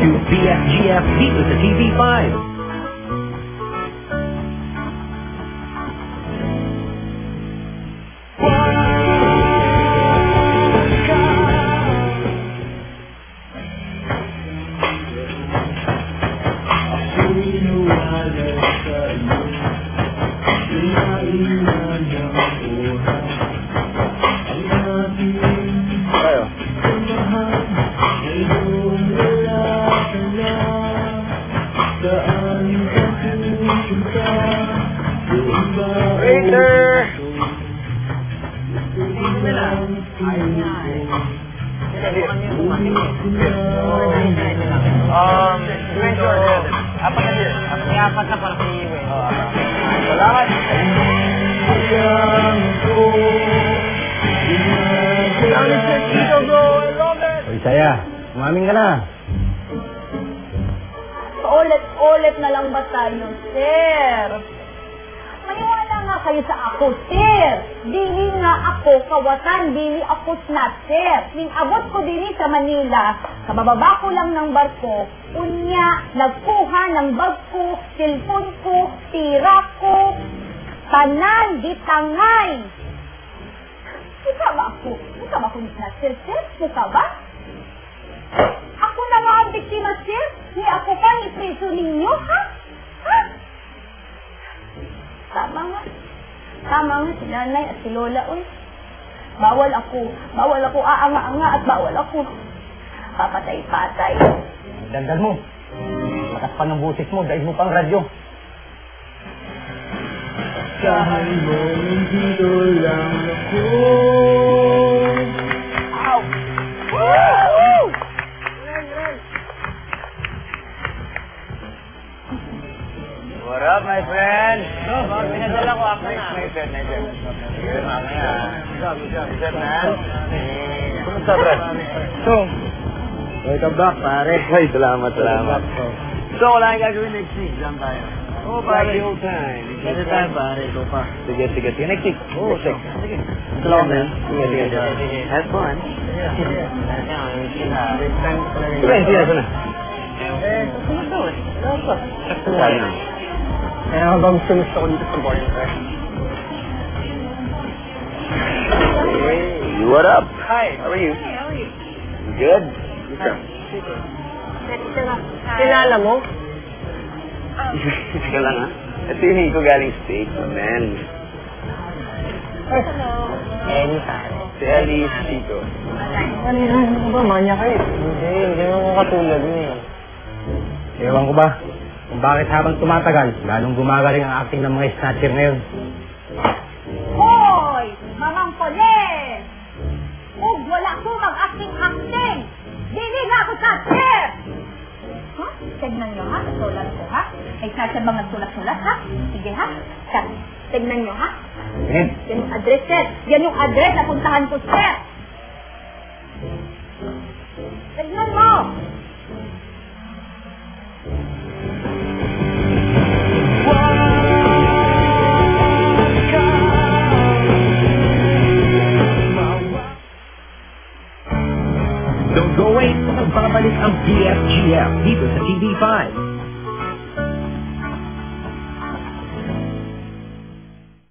to BFGF dito sa TV5. Saya, umamin ka na. Ulit na lang ba tayo, sir? Maniwala nga kayo sa ako, sir. Dili nga ako kawatan, dili ako snatcher. Ning abot ko dili sa Manila, kabababa ko lang ng barko, unya, nagkuha ng bag ko, cellphone ko, tira ko, tanan, ditangay. Ika ba ako? Ika ba ako ni snatcher, sir? Ika ba? Ako na nga ang biktima, sir. Ni ako pa ni preso ninyo, ha? Ha? Tama nga. Tama nga si nanay at si lola, uy. Bawal ako aanga-anga at bawal ako papatay-patay. Dandan mo. Lakas pa ng busis mo, dahil mo pang radyo. Kahit mo dito lang ako. Ow! Woo! What up, my friend? No, pinadala ko ako na. Nice, Good, mamaya. Good job, man. Kumusta, Brad? So, welcome back, pare. Ay, salamat. So, wala kang gagawin next week. Diyan tayo. Oh, pare. Old time. Next time, pare. Ito pa. Sige. Next week. Oh, sige. Salamat, man. Sige. Have fun. Sige, hindi na. Susunod daw eh. Sakto tayo. Kaya bang gusto ko dito sa boarding, sir? Hey, what up? Hi. How are you? Hey, how are you? Good. Good. Kilala mo? Ika lang, ha? Ito yung hindi ko galing States, man. Hello. Anytime. Si Ellie, si Chico. Ano ba? Manya kayo. Hindi naman katulad niya. Ewan ko ba? Kung bakit habang tumatagal, lalong gumagaling ang acting ng mga snatcher ngayon. Hoy! Mamang Poles! Huwag wala ko mag-acting-acting! Dili na ako snatcher! Ha? Tignan nyo ha? Sulat ko ha? Ay sa mga sulat-sulat ha? Sige ha? Tignan nyo ha? Eh? Yan yung address, sir. Yan yung address na puntahan ko, sir. Tignan mo! Don't go away, magbabalik ang BFGF dito sa TV5.